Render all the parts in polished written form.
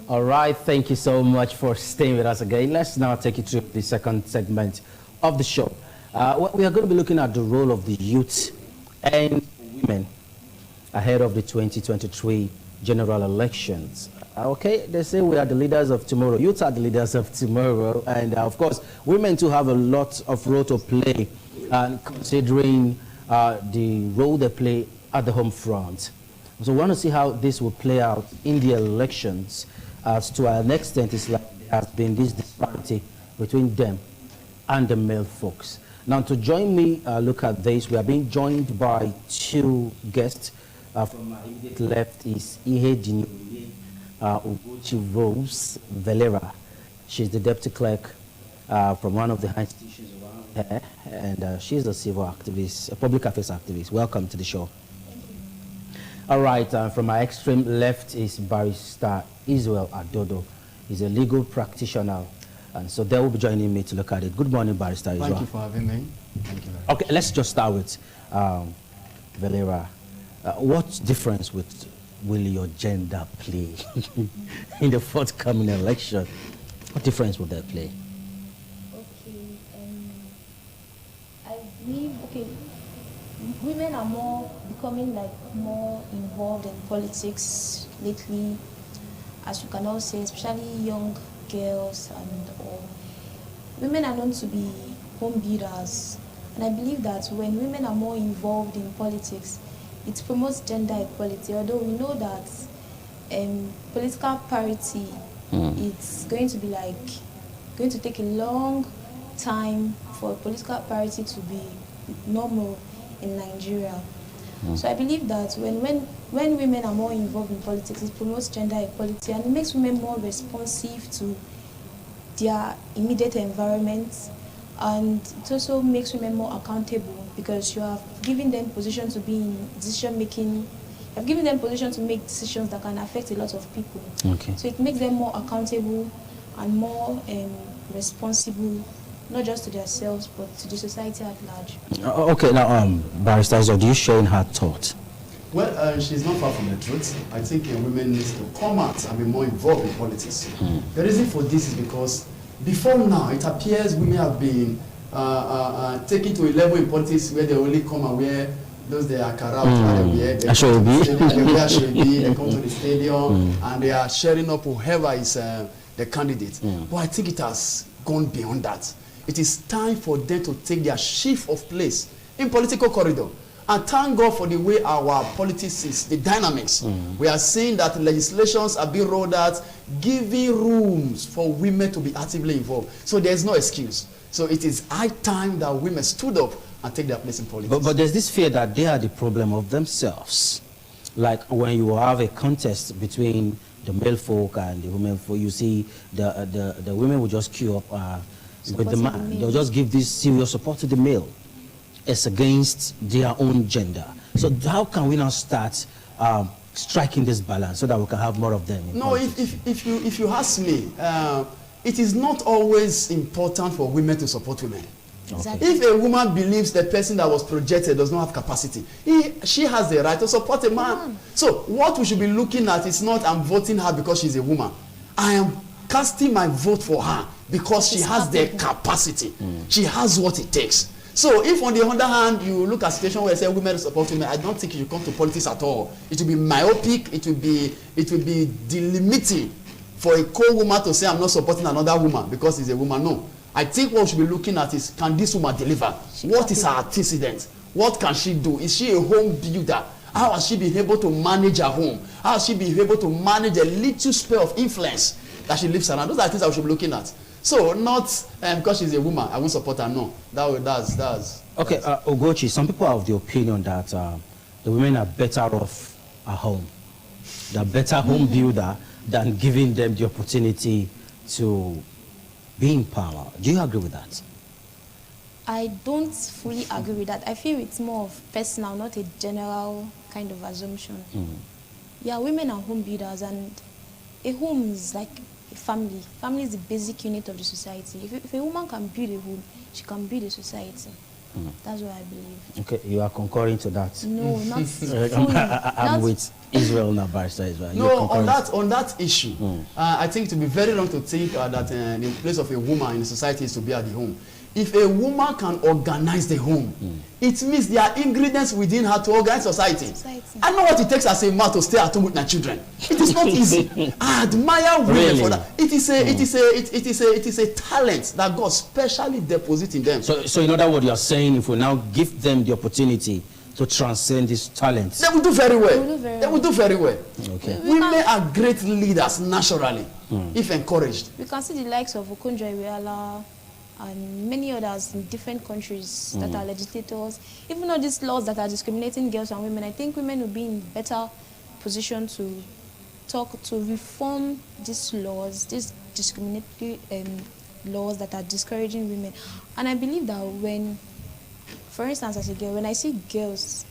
All right, thank you so much for staying with us again. Let's now take you through the second segment of the show. We are going to be looking at the role of the youth and women ahead of the 2023 general elections. Okay, they say we are the leaders of tomorrow. Youth are the leaders of tomorrow. And of course, women too have a lot of role to play, considering the role they play at the home front. So we want to see how this will play out in the elections. As to an extent, it's like there has been this disparity between them and the male folks. Now, to join me look at this, we are being joined by two guests. From my immediate left is Ihe Dinyoye Ugochi Rose Valera. She's the deputy clerk from one of the high institutions around here, and she's a civil activist, a public affairs activist. Welcome to the show. All right, from my extreme left is Barrister Israel Adodo. He's a legal practitioner, and so they will be joining me to look at it. Good morning, Barrister Israel. Thank you for having me. Thank you very much. Okay, let's just start with Valera. What difference will your gender play in the forthcoming election? What difference will that play? Okay, I believe, women are becoming more involved in politics lately, as you can all say, especially young girls and all. Women are known to be home builders, and I believe that when women are more involved in politics, it promotes gender equality, although we know that political parity, it's going to be going to take a long time for political parity to be normal in Nigeria. So I believe that when women are more involved in politics, it promotes gender equality and it makes women more responsive to their immediate environment, and it also makes women more accountable because you have given them position to be in decision making. You have given them position to make decisions that can affect a lot of people. Okay. So it makes them more accountable and more responsible, not just to themselves, but to the society at large. Okay, now, Barrister, so do you share in her thought? Well, she's not far from the truth. I think women need to come out and be more involved in politics. The reason for this is because before now, it appears women have been taken to a level in politics where they only come and wear those they are carrying. They wear Ashwebi, they come to the stadium, and they are sharing up whoever is the candidate. But I think it has gone beyond that. It is time for them to take their shift of place in political corridor. And thank God for the way our politics is, the dynamics. We are seeing that legislations are being rolled out, giving rooms for women to be actively involved. So there's no excuse. So it is high time that women stood up and take their place in politics. But there's this fear that they are the problem of themselves. Like when you have a contest between the male folk and the women folk, you see the women will just queue up with the man. They'll just give this serious support to the male. It's against their own gender. So how can we now start striking this balance so that we can have more of them? No, if you ask me, it is not always important for women to support women. Exactly. If a woman believes the person that was projected does not have capacity, she has the right to support a man. So what we should be looking at is not I'm voting her because she's a woman. I am casting my vote for her because she has the capacity. She has what it takes. So if on the other hand you look at a situation where you say women support women, I don't think you should come to politics at all. It will be myopic, it will be delimiting for a co-woman to say I'm not supporting another woman because she's a woman. No. I think what we should be looking at is, can this woman deliver? What is her antecedent? What can she do? Is she a home builder? How has she been able to manage her home? How has she been able to manage a little sphere of influence that she lives around? Those are things I should be looking at. So not because she's a woman, I won't support her. No, that's. Okay, Ugochi, some people have the opinion that the women are better off at home. They're better home builder than giving them the opportunity to be in power. Do you agree with that? I don't fully agree with that. I feel it's more of personal, not a general kind of assumption. Yeah, women are home builders, and a home is like a family. Family is the basic unit of the society. If a woman can build a home, she can build a society. That's what I believe. Okay, you are concurring to that. No, not I'm not with Israel now, Barrister Israel. No, on that issue, I think to be very wrong to think that the place of a woman in the society is to be at the home. If a woman can organize the home, it means there are ingredients within her to organize society. I know what it takes as a man to stay at home with my children. It is not easy. I admire women for that. It is a talent that God specially deposits in them. So in other words, you are saying if we now give them the opportunity to transcend these talents, they will do very well. They will do very well. Okay. Women are great leaders naturally, if encouraged. We can see the likes of Okonjo Iweala and many others in different countries that are legislators. Even though these laws that are discriminating girls and women, I think women will be in better position to reform these laws, these discriminatory laws that are discouraging women. And I believe that when, for instance, as a girl, when I see girls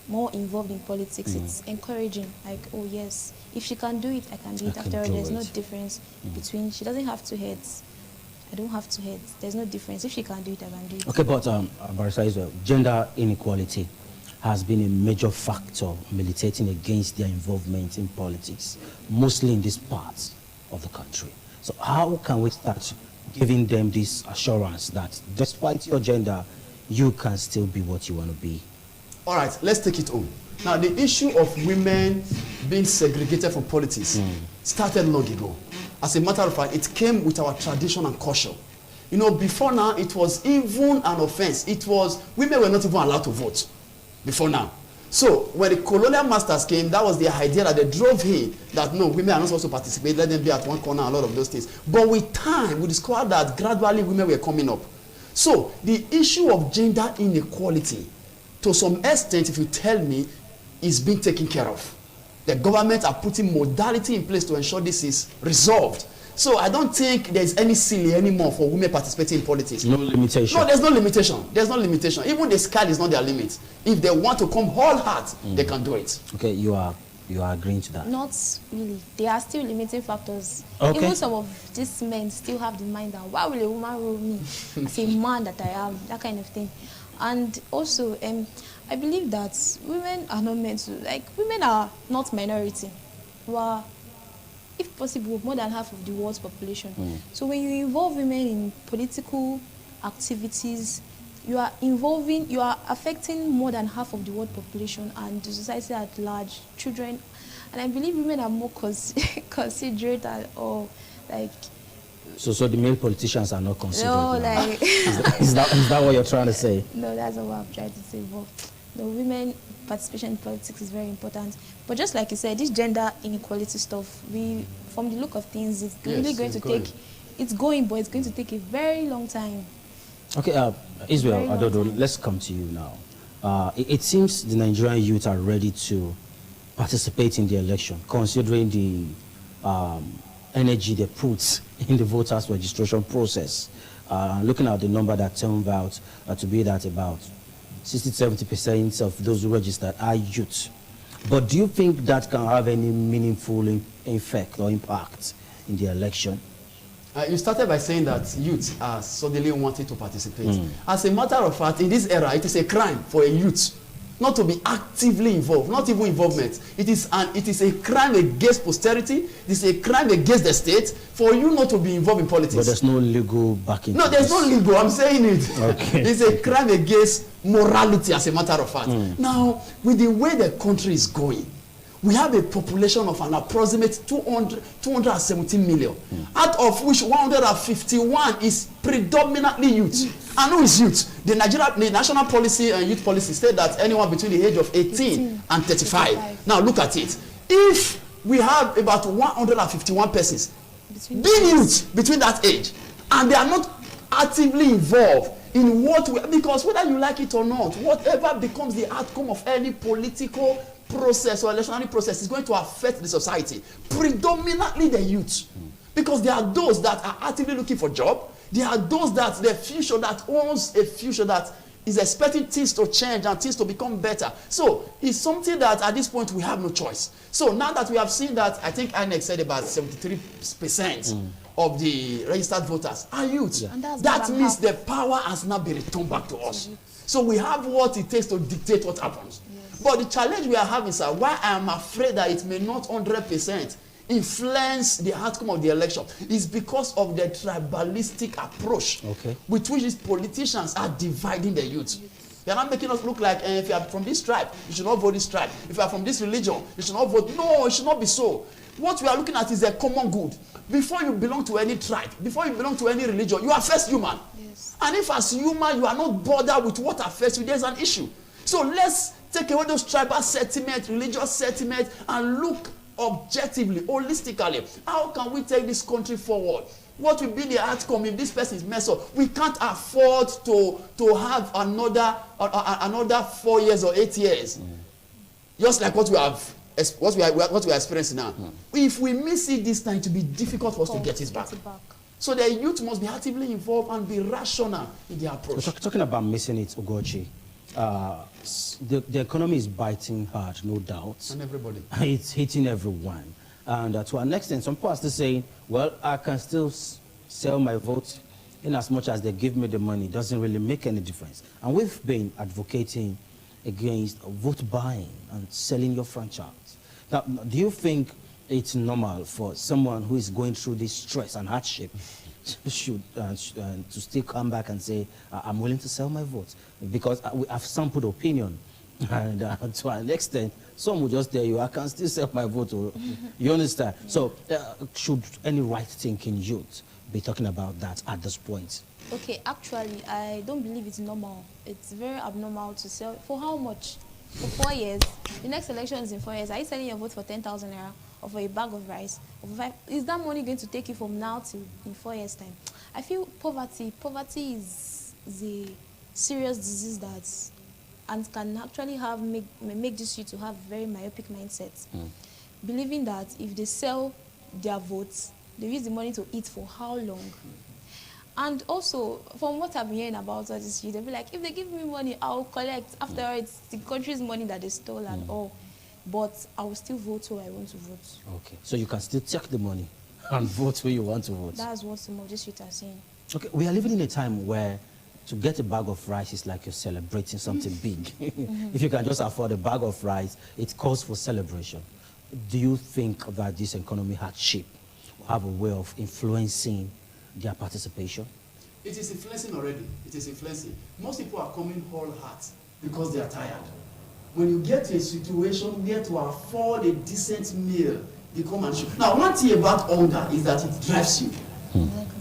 more involved in politics, it's encouraging. Like, oh yes, if she can do it, I can do it. After all, there's no difference between, she doesn't have two heads. I don't have two heads. There's no difference. If she can do it, I can do it. Okay, but Barrister Israel, gender inequality has been a major factor militating against their involvement in politics, mostly in this part of the country. So how can we start giving them this assurance that despite your gender, you can still be what you want to be? All right, let's take it home. Now, the issue of women being segregated from politics started long ago. As a matter of fact, it came with our tradition and culture. You know, before now, it was even an offense. It was, women were not even allowed to vote before now. So, when the colonial masters came, that was the idea that they drove in, that no, women are not supposed to participate, let them be at one corner, a lot of those things. But with time, we discovered that gradually women were coming up. So, the issue of gender inequality, to some extent, if you tell me, is being taken care of. The government are putting modality in place to ensure this is resolved. So I don't think there's any silly anymore for women participating in politics. No limitation. No, there's no limitation. There's no limitation. Even the sky is not their limit. If they want to come whole heart, they can do it. Okay, you are agreeing to that? Not really. There are still limiting factors. Okay. Even some of these men still have the mind that, why will a woman rule me as a man that I am? That kind of thing. And also, I believe that women are not meant to, like, women are not minority. We are, if possible, more than half of the world's population. So when you involve women in political activities, you are affecting more than half of the world population and the society at large, children. And I believe women are more considerate or like. So the male politicians are not considered. No, like is that what you're trying to say? No, that's not what I'm trying to say. But the women participation in politics is very important. But just like you said, this gender inequality stuff, from the look of things, it's really going to take. It's going, but it's going to take a very long time. Okay, Israel, Adodo, let's come to you now. It seems the Nigerian youth are ready to participate in the election, considering the energy they put in the voters' registration process. Looking at the number that turned out to be that about 60–70% of those who registered are youth. But do you think that can have any meaningful effect or impact in the election? You started by saying that youth are suddenly wanting to participate. As a matter of fact, in this era, it is a crime for a youth not to be actively involved, not even involvement. It is a crime against posterity. It is a crime against the state for you not to be involved in politics. But there's no legal backing. No, there's no legal. I'm saying it. Okay. It's a crime against morality, as a matter of fact. Now, with the way the country is going, we have a population of an approximate 217 million, out of which 151 is predominantly youth. And who is youth? The national policy and youth policy state that anyone between the age of 18 and 35. Now look at it. If we have about 151 persons being youth between that age, and they are not actively involved in because whether you like it or not, whatever becomes the outcome of any political process or electionary process is going to affect the society, predominantly the youth, because there are those that are actively looking for job. There are those that their future that owns a future that is expecting things to change and things to become better. So it's something that at this point we have no choice. So now that we have seen that, I think INEC said about 73% of the registered voters are youth. And that's That never means the happened. power has now been returned back to us. So we have what it takes to dictate what happens. But the challenge we are having, sir, why I am afraid that it may not 100% influence the outcome of the election is because of the tribalistic approach with which these politicians are dividing the youth. They are not making us look like if you are from this tribe, you should not vote this tribe. If you are from this religion, you should not vote. No, it should not be so. What we are looking at is a common good. Before you belong to any tribe, before you belong to any religion, you are first human. Yes. And if as human you are not bothered with what affects you, there's an issue. So let's take away those tribal sentiments, religious sentiments, and look objectively, holistically. How can we take this country forward? What will be the outcome if this person is messed up? We can't afford to have another 4 years or 8 years. Just like what we are experiencing now. If we miss it this time, it will be difficult for us to get it back. So the youth must be actively involved and be rational in their approach. Talking about missing it, Ugochi, the economy is biting hard, no doubt. And everybody. It's hitting everyone. And to an extent, some people are still saying, well, I can still sell my vote in as much as they give me the money. It doesn't really make any difference. And we've been advocating against vote buying and selling your franchise. Now, do you think it's normal for someone who is going through this stress and hardship to still come back and say, I'm willing to sell my vote? Because I've sampled opinion. And to an extent, some will just tell you, I can still sell my vote. You understand? So should any right-thinking youth be talking about that at this point? Okay, actually, I don't believe it's normal. It's very abnormal to sell. For how much? For 4 years. The next election is in 4 years. Are you selling your vote for 10,000 naira or for a bag of rice? Or for 5? Is that money going to take you from now till in 4 years' time? I feel poverty is a serious disease and can actually make this youth to have very myopic mindsets. Believing that if they sell their votes, they use the money to eat for how long? And also, from what I've been hearing about all this, they'll be like, if they give me money, I'll collect. After all, it's the country's money that they stole and all. But I will still vote who I want to vote. Okay, so you can still take the money and vote who you want to vote. That's what some of these youth are saying. Okay, we are living in a time where to get a bag of rice is like you're celebrating something big. If you can just afford a bag of rice, it calls for celebration. Do you think that this economy hardship will have a way of influencing their participation? It is influencing already. It is influencing. Most people are coming whole heart because they are tired. When you get to a situation where to afford a decent meal, they come and shoot. Now, one thing about hunger is that it drives you.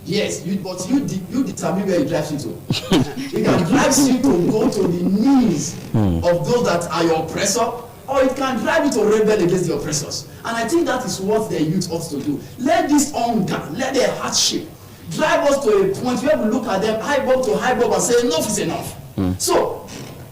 Yes, but you determine where it drives you to. It can drive you to go to the knees of those that are your oppressor, or it can drive you to rebel against the oppressors. And I think that is what the youth ought to do. Let this hunger, let their hardship drive us to a point where we look at them high bob to high bob and say enough is enough. So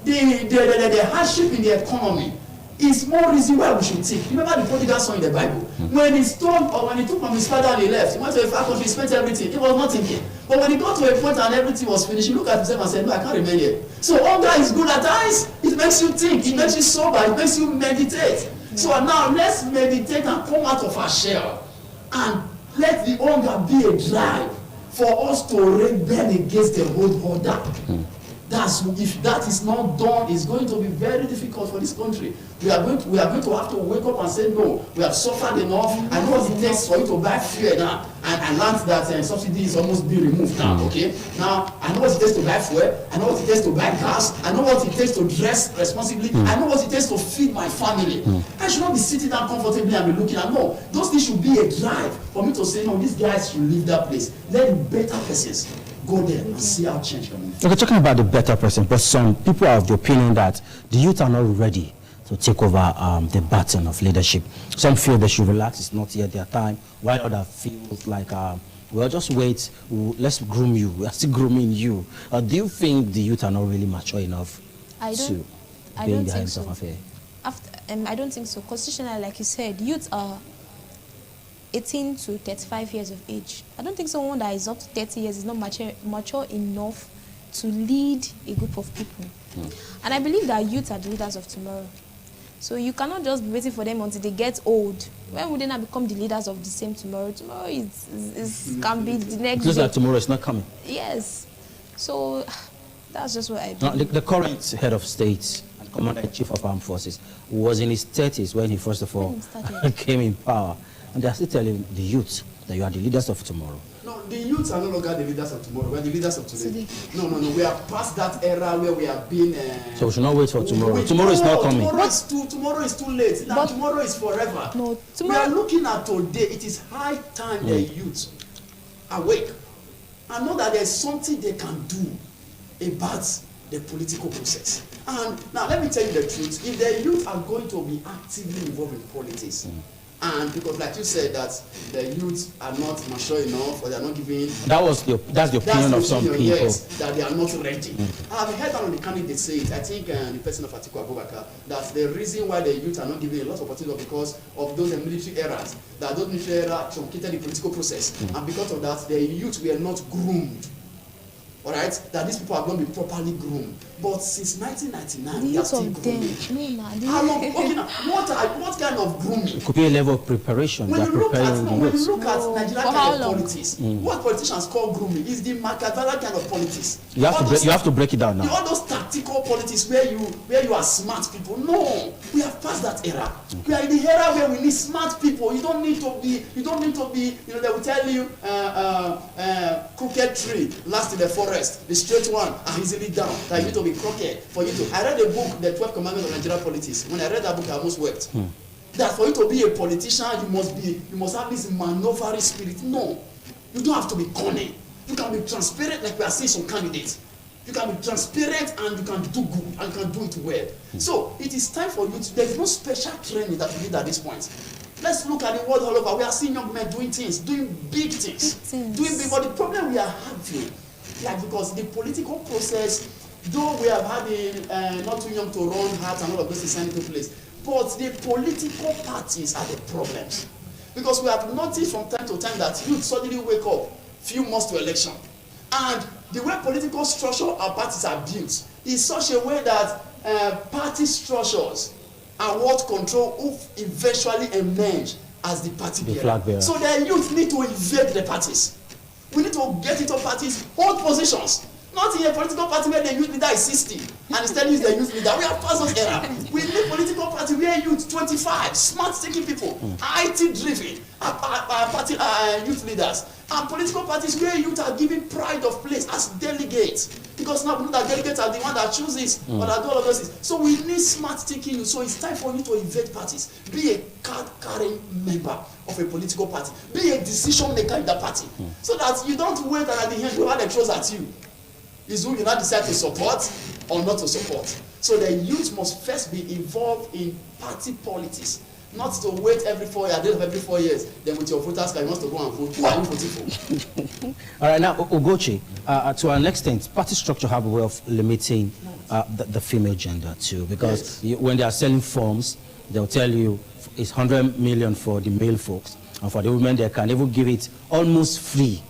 the hardship in the economy is more reason why we should think. Remember the prodigal son in the Bible? When he stole or when he took from his father and he left, he went to a far country, he spent everything. He was not thinking. But when he got to a point and everything was finished, he looked at himself and said, no, I can't remain here. So hunger is good at times. It makes you think, it makes you sober, it makes you meditate. So now let's meditate and come out of our shell and let the hunger be a drive for us to rebel against the whole order. If that is not done, it's going to be very difficult for this country. We are going to have to wake up and say, no, we have suffered enough. I know what it takes for you to buy fuel now. And I learned that subsidy is almost being removed now, okay? Now, I know what it takes to buy fuel. I know what it takes to buy gas. I know what it takes to dress responsibly. I know what it takes to feed my family. I should not be sitting down comfortably and be looking at, no, those things should be a drive for me to say, no, these guys should leave that place. Let the better persons go there and see how change can be. Okay, talking about the better person, but some people are of the opinion that the youth are not ready to take over the baton of leadership. Some feel they should relax, it's not yet their time, while others feel like, well, just wait, let's groom you, we are still grooming you. Do you think the youth are not really mature enough to be in the hands of affair? I don't think so. Constitutionally, like you said, youth are 18 to 35 years of age. I don't think someone that is up to 30 years is not mature enough to lead a group of people. And I believe that youth are the leaders of tomorrow. So you cannot just be waiting for them until they get old When would they not become the leaders of the same tomorrow? Tomorrow can be the next Just day. like tomorrow is not coming. Yes. So that's just what I Now, believe. the current head of state and commander-in-chief of armed forces was in his 30s when he first of all When he started. came in power. And they are still telling the youth that you are the leaders of tomorrow. No, the youths are no longer the leaders of tomorrow. We are the leaders of today. Today. No. We are past that era where we have been. So we should not wait for tomorrow. Tomorrow is not coming. Tomorrow is too late. Now, But- tomorrow is forever. No, We are tomorrow. looking at today. It is high time the youth awake and know that there is something they can do about the political process. And now let me tell you the truth. If the youth are going to be actively involved in politics, and because like you said that the youth are not mature enough or they are not giving That's the opinion of some people. yes, that they are not ready. I've heard one of the candidates say it. I think the person of Atiku Abubakar, that the reason why the youth are not given a lot of opportunity because of those military eras, that those military eras truncated the political process, and because of that, the youth were not groomed. All right, that these people are going to be properly groomed. But since 1999, The they are youth still of them. grooming. No, How long? Okay, now, what kind of grooming? It could be a level of preparation. They are preparing the When you youth. look at No. Nigerian For how kind of long? politics, what politicians call grooming is the Machiavellian kind of politics. You have to break it down now. All those tactical politics where you are smart people. No, we have passed that era. We are in the era where we need smart people. You don't need to be. You know, they will tell you crooked tree last in the forest. The straight one are easily down. That you need to be crooked for you to. I read a book, The 12 Commandments of Nigerian Politics. When I read that book, I almost wept. That for you to be a politician, you must have this maneuvering spirit. No, you don't have to be cunning. You can be transparent, like we are seeing some candidates. You can be transparent and you can do good and you can do it well. So it is time for you to. There is no special training that we need at this point. Let's look at the world all over. We are seeing young men doing things, doing big things, doing big. But the problem we are having, like because the political process, though we have had a not too young to run heart and all of those things into place, but the political parties are the problems. Because we have noticed from time to time that youth suddenly wake up few months to election. And the way political structure our parties are built is such a way that party structures are what control who eventually emerge as the party bearer. So the youth need to invade the parties. We need to get into parties, hold positions. Not in a political party where the youth leader is 60 and instead is the youth leader. We have passed those era. We need political party where youth 25, smart thinking people, IT driven, party youth leaders, and political parties where youth are given pride of place as delegates. Because now we know that delegates are the one that chooses or that do all of those things. So we need smart thinking youth. So it's time for you to invade parties. Be a card-carrying member of a political party. Be a decision maker in that party. So that you don't wait and at the end whoever they throws at you is who you now decide to support or not to support. So the youth must first be involved in party politics, not to wait every 4 years, at the end of every 4 years, then with your voters card, you want to go and vote. Who are you voting for? All right, now, Ugochi, to an extent, party structure have a way of limiting the female gender too, because when they are selling forms, they'll tell you it's 100 million for the male folks, and for the women, they can even give it almost free.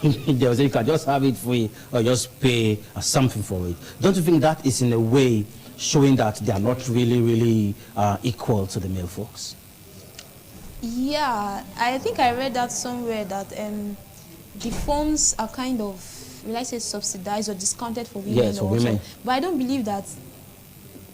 They will say you can just have it free or just pay something for it. Don't you think that is in a way showing that they are not really equal to the male folks? Yeah, I think I read that somewhere that the forms are kind of, will I say, subsidized or discounted for women. Yes, for women. But I don't believe that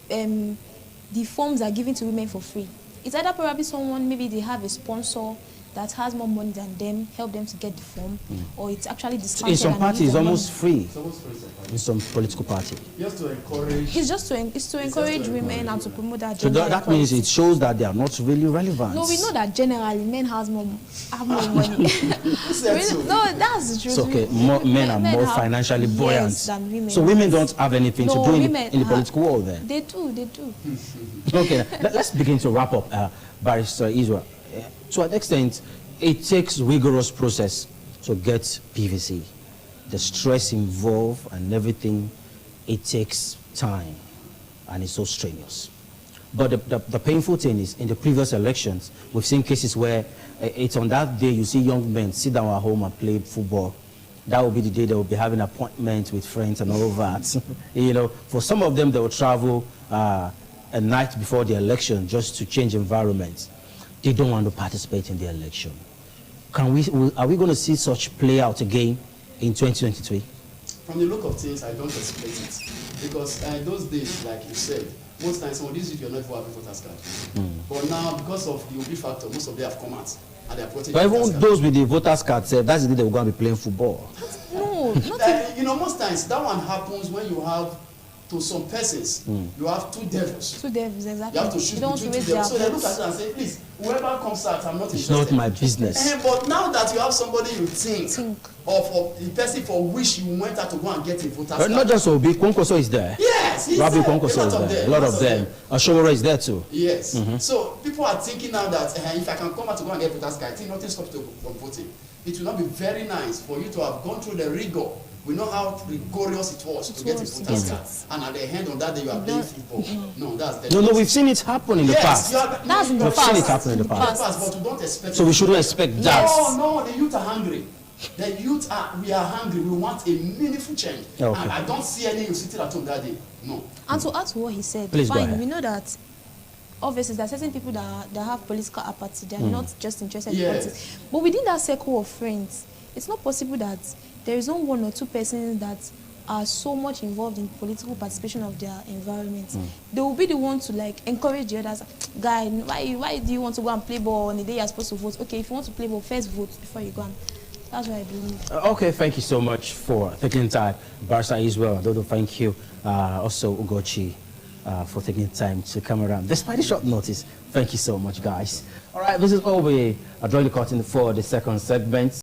the forms are given to women for free. It's either probably someone, maybe they have a sponsor that has more money than them, help them to get the form, or it's actually discounted. In some parties, it's almost free. It's almost free. In some political party. Just to encourage. It's to encourage women and to promote that So gender that means equality. it shows that they are not really relevant. No, we know that generally men have more money. So. No, that's the truth. It's okay. Men are more have- financially yes, buoyant. than women. So women don't have anything to No, do in women the political world then. They do. Okay, let's begin to wrap up, Barrister Israel. To an extent, it takes rigorous process to get PVC. The stress involved and everything, it takes time, and it's so strenuous. But the painful thing is, in the previous elections, we've seen cases where it's on that day you see young men sit down at home and play football. That will be the day they will be having appointments with friends and all of that. You know, for some of them, they will travel a night before the election just to change environments. they don't want to participate in the election. Are we going to see such play out again in 2023? From the look of things, I don't expect it. Because in those days, like you said, most times some of these youth were not even having voters card. But now, because of the OB factor, most of them have come out and they are putting. But even those with the voters card, that's the day they were going to be playing football. No, not you know, most times that one happens when you have, to some persons, you have two devils. two devils, exactly. You have to choose You don't between raise two devils. So they their look at it and say, please, whoever comes out, I'm not It's interested. not my business. But now that you have somebody you think Think. of the person for which you went out to go and get a voter's card. Not just Obi, Kwankoso is there. Yes, he's Rabi there. Kwankoso is there. A lot of them. Ashowore is there too. Yes. So people are thinking now that if I can come out to go and get voter's card, I think nothing stops you from voting. It will not be very nice for you to have gone through the rigor. We know how rigorous it was to get a voter's card. And at the end of that day, you are playing football. No, that's the No, we've seen it happen in the past. That's in the We've seen it happen in the past. But we don't expect. So we shouldn't expect that. No, the youth are hungry. The youth we are hungry. We want a meaningful change. Okay. And I don't see any youth sitting at home that day. No. And to add to what he said, Please go fine, ahead. we know that obviously there are certain people that have political apathy. They are not just interested in politics. But within that circle of friends, it's not possible that there is not one or two persons that are so much involved in political participation of their environment. They will be the ones to like encourage the others. Guy, why do you want to go and play ball on the day you're supposed to vote? Okay, if you want to play ball, first vote before you go. And that's what I believe. Okay, thank you so much for taking time. Barsa Israel, Dodo, thank you. Also, Ugochi, for taking time to come around. Despite the short notice, thank you so much, guys. All right, this is all we are drawing the curtain for the second segment.